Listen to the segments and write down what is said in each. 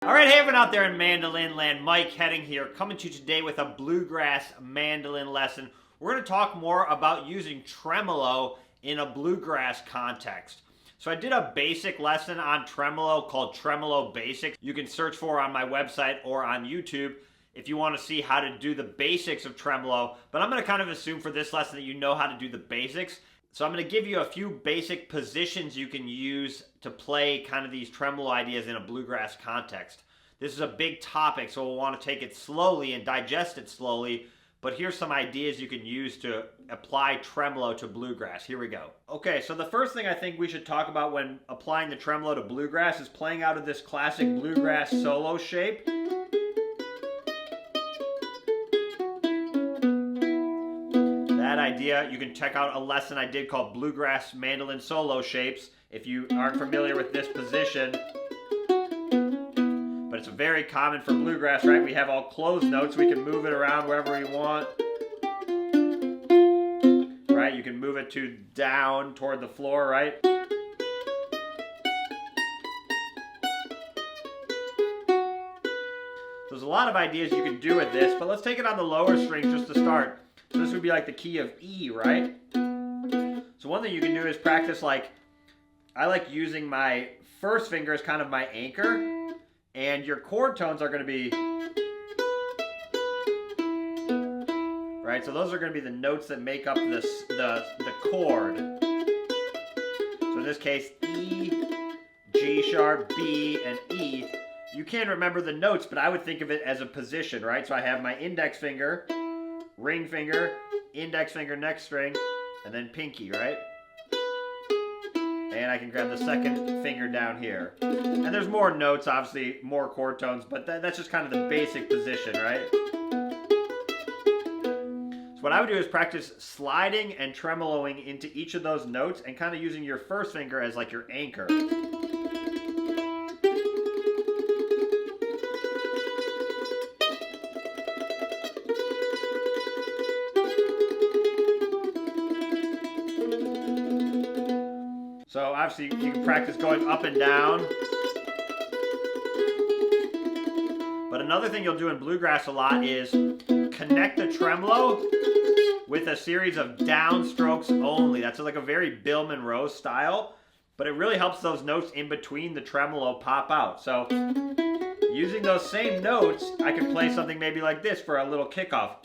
All right, hey everyone out there in mandolin land, Mike Heading here, coming to you today with a bluegrass mandolin lesson. We're going to talk more about using tremolo in a bluegrass context. So I did a basic lesson on tremolo called Tremolo Basics. You can search for on my website or on YouTube if you want to see how to do the basics of tremolo. But I'm going to kind of assume for this lesson that you know how to do the basics. So I'm going to give you a few basic positions you can use to play kind of these tremolo ideas in a bluegrass context. This is a big topic, so we'll want to take it slowly and digest it slowly. But here's some ideas you can use to apply tremolo to bluegrass. Here we go. Okay, so the first thing I think we should talk about when applying the tremolo to bluegrass is playing out of this classic bluegrass solo shape. That idea, you can check out a lesson I did called Bluegrass Mandolin Solo Shapes if you aren't familiar with this position. But it's very common for bluegrass, right? We have all closed notes. We can move it around wherever we want. Right? You can move it to down toward the floor, right? There's a lot of ideas you can do with this, but let's take it on the lower strings just to start. So this would be like the key of E, right? So one thing you can do is practice I like using my first finger as kind of my anchor, and your chord tones are going to be, right? So those are going to be the notes that make up the chord. So in this case, E, G sharp, B, and E. You can remember the notes, but I would think of it as a position, right? So I have my index finger, ring finger, index finger, next string, and then pinky, right? And I can grab the second finger down here. And there's more notes, obviously, more chord tones, but that's just kind of the basic position, right? So what I would do is practice sliding and tremoloing into each of those notes and kind of using your first finger as like your anchor. So obviously you can practice going up and down. But another thing you'll do in bluegrass a lot is connect the tremolo with a series of downstrokes only. That's like a very Bill Monroe style, but it really helps those notes in between the tremolo pop out. So using those same notes, I can play something maybe like this for a little kickoff.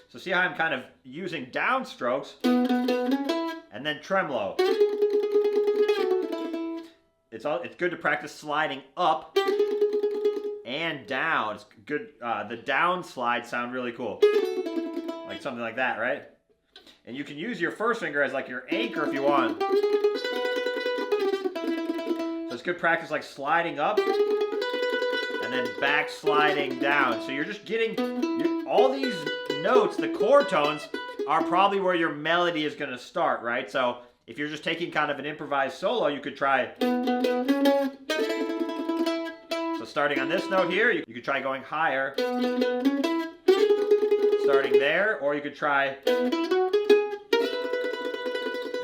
So see how I'm kind of using downstrokes and then tremolo. It's good to practice sliding up and down. It's good. The down slides sound really cool, like something like that, right? And you can use your first finger as like your anchor if you want. So it's good practice like sliding up and then back sliding down. So you're just getting all these notes, the chord tones, are probably where your melody is going to start, right? So if you're just taking kind of an improvised solo, you could try. So starting on this note here, you could try going higher, starting there, or you could try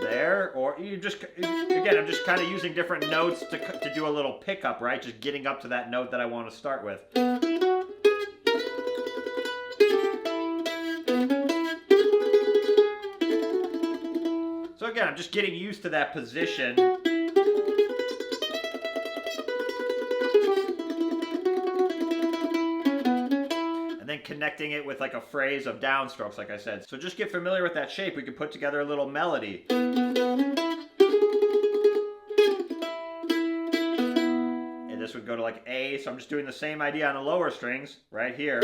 there, or you just, again, I'm just kind of using different notes to do a little pickup, right? Just getting up to that note that I want to start with. So again, I'm just getting used to that position. And then connecting it with like a phrase of downstrokes, like I said. So just get familiar with that shape. We can put together a little melody. And this would go to like A, so I'm just doing the same idea on the lower strings right here.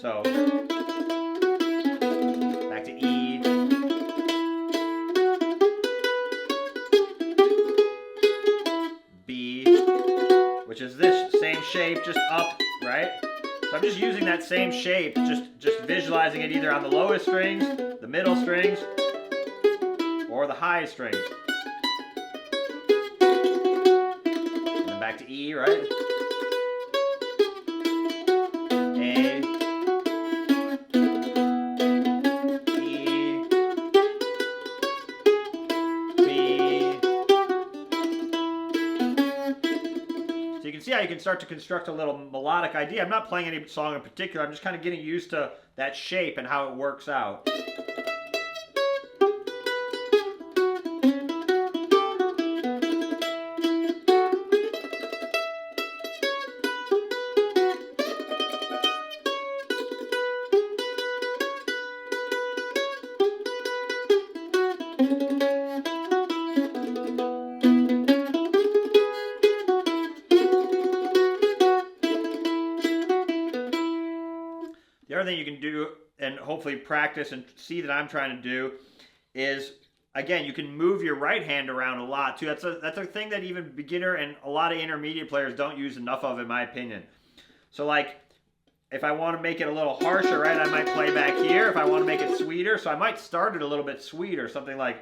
So back to E. Which is this same shape, just up, right? So I'm just using that same shape, just visualizing it either on the lowest strings, the middle strings, or the high strings. And then back to E, right? A, E, you can start to construct a little melodic idea. I'm not playing any song in particular. I'm just kind of getting used to that shape and how it works out. The other thing you can do, and hopefully practice and see that I'm trying to do, is, again, you can move your right hand around a lot too. That's a thing that even beginner and a lot of intermediate players don't use enough of, in my opinion. So like, if I want to make it a little harsher, right, I might play back here. If I want to make it sweeter, so I might start it a little bit sweeter, something like,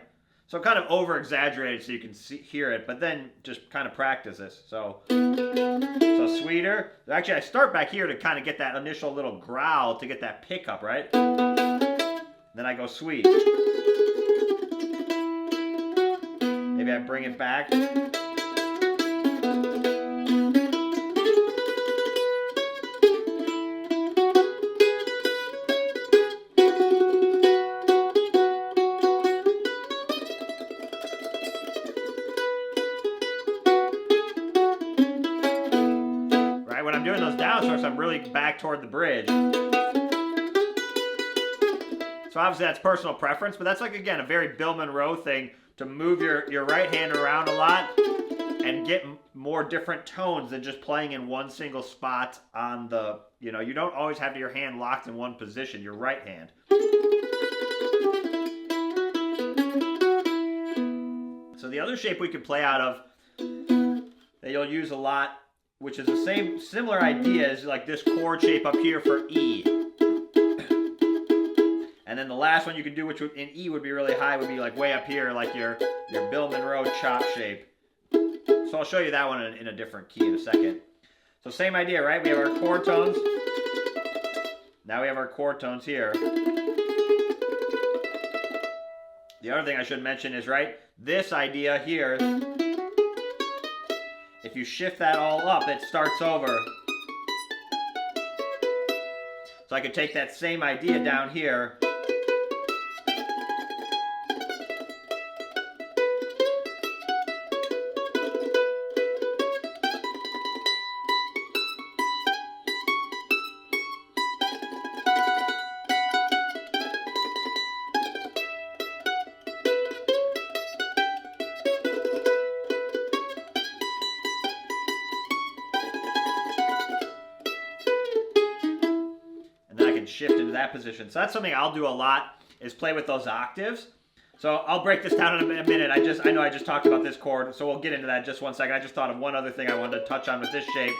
so kind of over-exaggerated so you can hear it, but then just kind of practice this. So sweeter. Actually, I start back here to kind of get that initial little growl, to get that pickup, right? Then I go sweet. Maybe I bring it back. When I'm doing those down strokes, I'm really back toward the bridge. So obviously that's personal preference, but that's like, again, a very Bill Monroe thing, to move your right hand around a lot and get more different tones than just playing in one single spot on the, you don't always have your hand locked in one position, your right hand. So the other shape we could play out of, that you'll use a lot, which is the similar idea as like this chord shape up here for E. And then the last one you could do, which in E would be really high, would be like way up here, like your Bill Monroe chop shape. So I'll show you that one in a different key in a second. So same idea, right? We have our chord tones. Now we have our chord tones here. The other thing I should mention is, right, this idea here, if you shift that all up, it starts over. So I could take that same idea down here. Shift into that position. So that's something I'll do a lot, is play with those octaves. So I'll break this down in a minute. I know I just talked about this chord, so we'll get into that in just one second. I just thought of one other thing I wanted to touch on with this shape,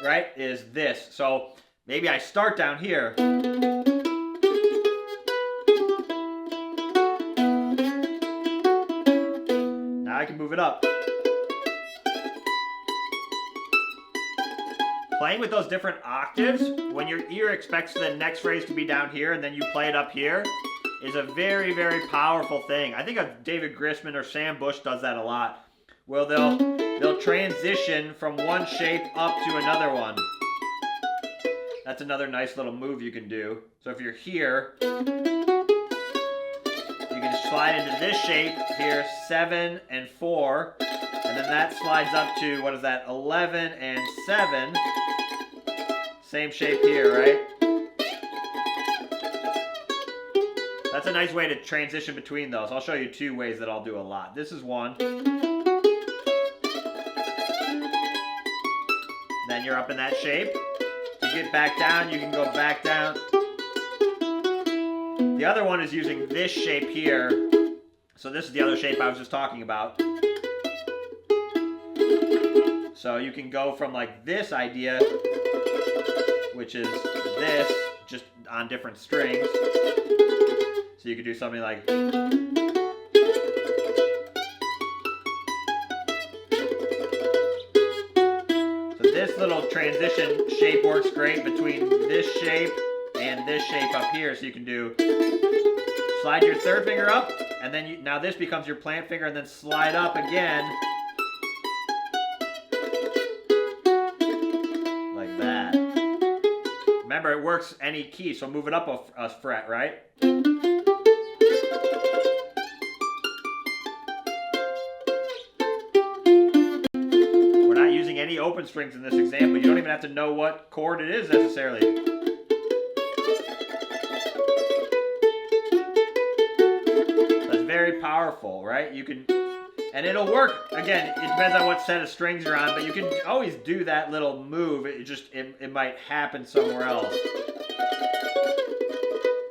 right, is this. So maybe I start down here. Now I can move it up. Playing with those different octaves, when your ear expects the next phrase to be down here and then you play it up here, is a very, very powerful thing. I think of David Grisman or Sam Bush does that a lot, where they'll transition from one shape up to another one. That's another nice little move you can do. So if you're here, you can slide into this shape here, 7 and 4, and then that slides up to, what is that, 11 and 7. Same shape here, right? That's a nice way to transition between those. I'll show you two ways that I'll do a lot. This is one. Then you're up in that shape. To get back down, you can go back down. The other one is using this shape here. So this is the other shape I was just talking about. So you can go from like this idea, which is this, just on different strings. So you could do something like... So this little transition shape works great between this shape and this shape up here. So you can do... Slide your third finger up, and then now this becomes your plant finger, and then slide up again. Remember, it works any key, so move it up a fret, right? We're not using any open strings in this example. You don't even have to know what chord it is necessarily. Very powerful, right? You can, and it'll work. Again, it depends on what set of strings you're on, but you can always do that little move. It might happen somewhere else,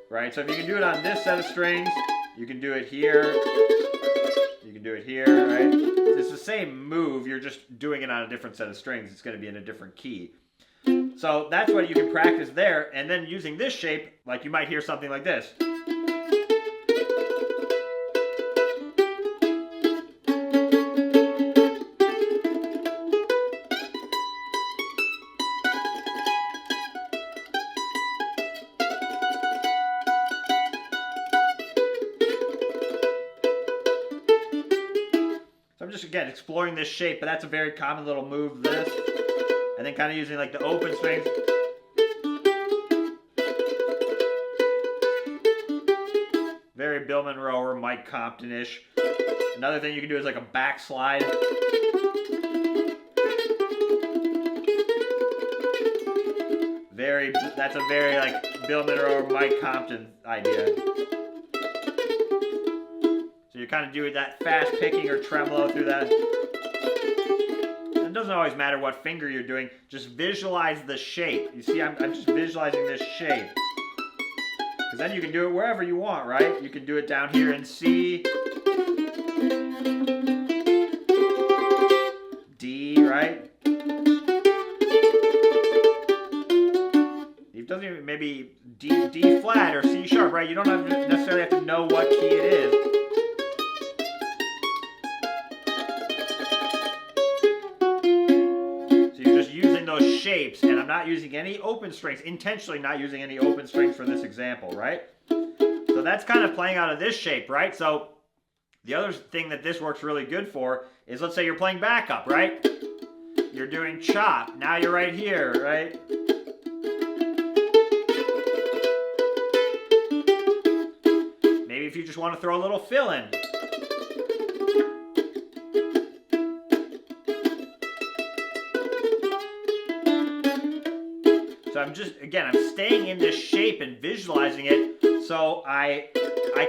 right? So if you can do it on this set of strings, you can do it here. You can do it here, right? It's the same move. You're just doing it on a different set of strings. It's going to be in a different key. So that's what you can practice there, and then using this shape, like you might hear something like this. I'm just, again, exploring this shape, but that's a very common little move, this. And then kind of using like the open strings. Very Bill Monroe or Mike Compton-ish. Another thing you can do is like a backslide. That's a very like Bill Monroe or Mike Compton idea. So you're kind of doing that fast picking or tremolo through that. And it doesn't always matter what finger you're doing. Just visualize the shape. You see, I'm just visualizing this shape. Because then you can do it wherever you want, right? You can do it down here in C, D, right? It doesn't even, maybe D flat or C sharp, right? You don't necessarily have to know what key it is. Those shapes, and I'm not using any open strings, intentionally not using any open strings for this example, right? So that's kind of playing out of this shape, right? So the other thing that this works really good for is, let's say you're playing backup, right? You're doing chop, now you're right here, right? Maybe if you just want to throw a little fill in. So I'm just, again, I'm staying in this shape and visualizing it so I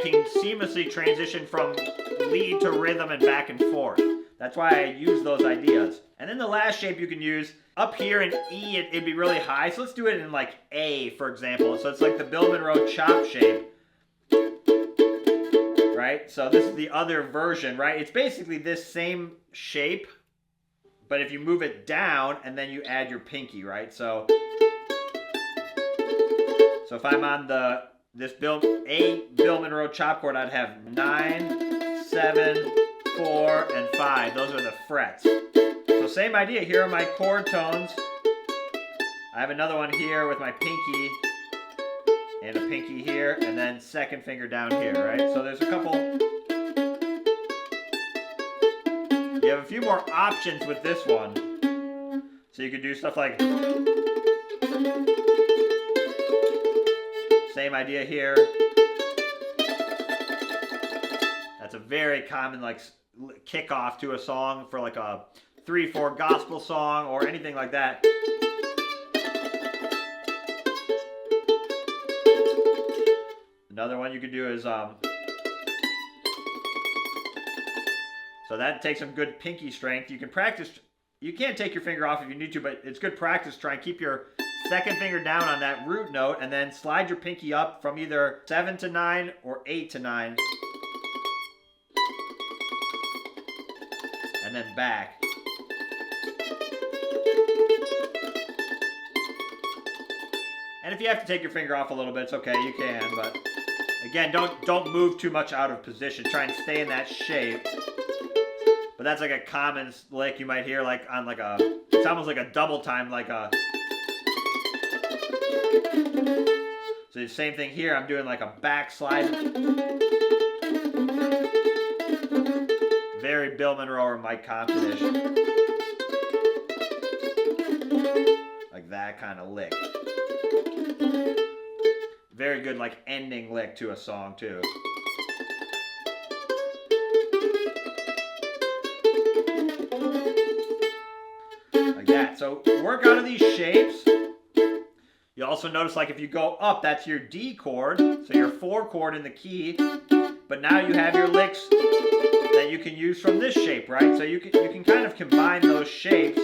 can seamlessly transition from lead to rhythm and back and forth. That's why I use those ideas. And then the last shape you can use, up here in E, it'd be really high. So let's do it in like A, for example. So it's like the Bill Monroe chop shape. Right? So this is the other version, right? It's basically this same shape, but if you move it down and then you add your pinky, right? So if I'm on this Bill Monroe chop chord, I'd have 9, 7, 4, and 5. Those are the frets. So same idea. Here are my chord tones. I have another one here with my pinky and a pinky here, and then second finger down here, right? So there's a couple. You have a few more options with this one. So you could do stuff like, same idea here. That's a very common like kickoff to a song for like a 3/4 gospel song or anything like that. Another one you could do is so that takes some good pinky strength. You can practice. You can't take your finger off if you need to, but it's good practice. Try and keep your second finger down on that root note, and then slide your pinky up from either 7 to 9 or 8 to 9. And then back. And if you have to take your finger off a little bit, it's okay, you can, but again, don't move too much out of position. Try and stay in that shape. But that's like a common lick you might hear like on like a, it's almost like a double time, like a. So the same thing here, I'm doing like a backslide. Very Bill Monroe or Mike Compton-ish. Like that kind of lick. very good like ending lick to a song too. Like that. So work out of these shapes. You also notice like if you go up, that's your D chord, so your 4 chord in the key. But now you have your licks that you can use from this shape, right? So you can kind of combine those shapes.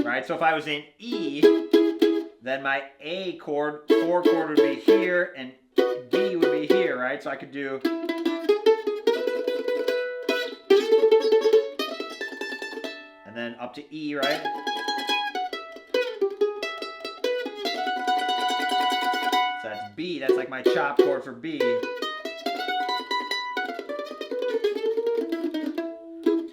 Right? So if I was in E, then my A chord, 4 chord would be here, and D would be here, right? So I could do. And then up to E, right? So that's B. That's like my chop chord for B.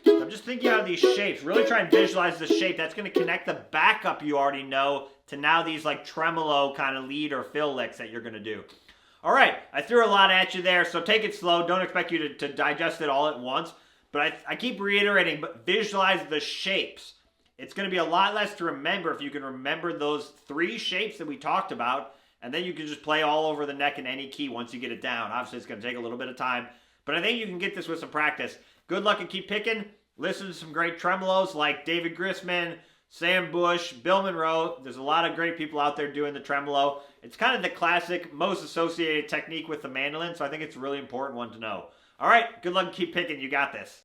So I'm just thinking out of these shapes. Really try and visualize the shape. That's going to connect the backup you already know to now these like tremolo kind of lead or fill licks that you're going to do. All right, I threw a lot at you there, so take it slow. Don't expect you to digest it all at once. But I keep reiterating, but visualize the shapes. It's going to be a lot less to remember if you can remember those 3 shapes that we talked about, and then you can just play all over the neck in any key once you get it down. Obviously, it's going to take a little bit of time, but I think you can get this with some practice. Good luck and keep picking. Listen to some great tremolos like David Grisman, Sam Bush, Bill Monroe. There's a lot of great people out there doing the tremolo. It's kind of the classic, most associated technique with the mandolin, so I think it's a really important one to know. All right, good luck and keep picking. You got this.